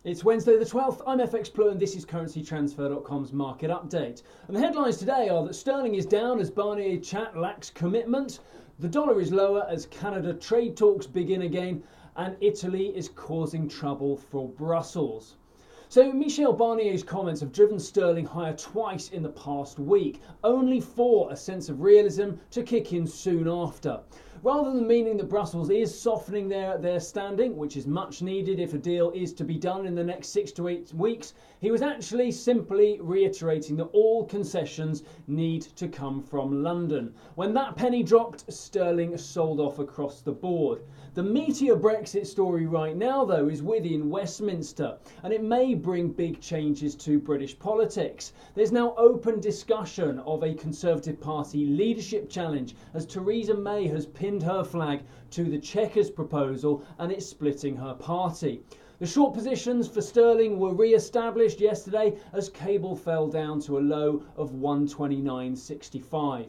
It's Wednesday the 12th, I'm FX Blue and this is CurrencyTransfer.com's market update. And the headlines today are that sterling is down as Barnier chat lacks commitment, the dollar is lower as Canada trade talks begin again, and Italy is causing trouble for Brussels. So Michel Barnier's comments have driven sterling higher twice in the past week, only for a sense of realism to kick in soon after. Rather than meaning that Brussels is softening their standing, which is much needed if a deal is to be done in the next 6 to 8 weeks, he was actually simply reiterating that all concessions need to come from London. When that penny dropped, sterling sold off across the board. The meatier Brexit story right now, though, is within Westminster, and it may bring big changes to British politics. There's now open discussion of a Conservative Party leadership challenge as Theresa May has pinned her flag to the Chequers proposal and it's splitting her party. The short positions for sterling were re-established yesterday as cable fell down to a low of 129.65.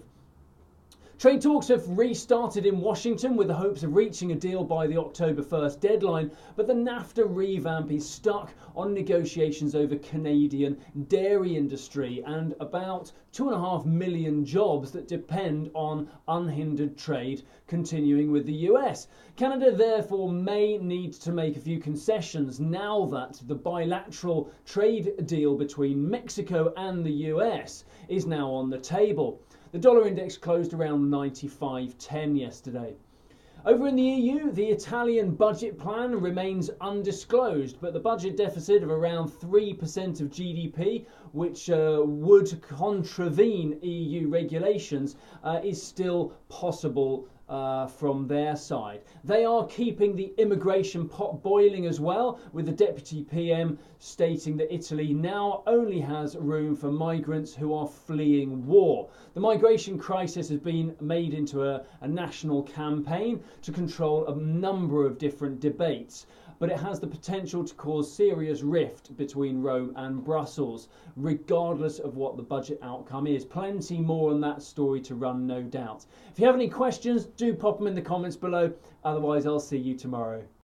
Trade talks have restarted in Washington with the hopes of reaching a deal by the October 1st deadline, but the NAFTA revamp is stuck on negotiations over Canadian dairy industry and about 2.5 million jobs that depend on unhindered trade continuing with the US. Canada therefore may need to make a few concessions now that the bilateral trade deal between Mexico and the US is now on the table. The dollar index closed around 95.10 yesterday. Over in the EU, the Italian budget plan remains undisclosed, but the budget deficit of around 3% of GDP, which would contravene EU regulations, is still possible from their side. They are keeping the immigration pot boiling as well, with the Deputy PM stating that Italy now only has room for migrants who are fleeing war. The migration crisis has been made into a national campaign to control a number of different debates, but it has the potential to cause serious rift between Rome and Brussels, regardless of what the budget outcome is. Plenty more on that story to run, no doubt. If you have any questions, do pop them in the comments below. Otherwise, I'll see you tomorrow.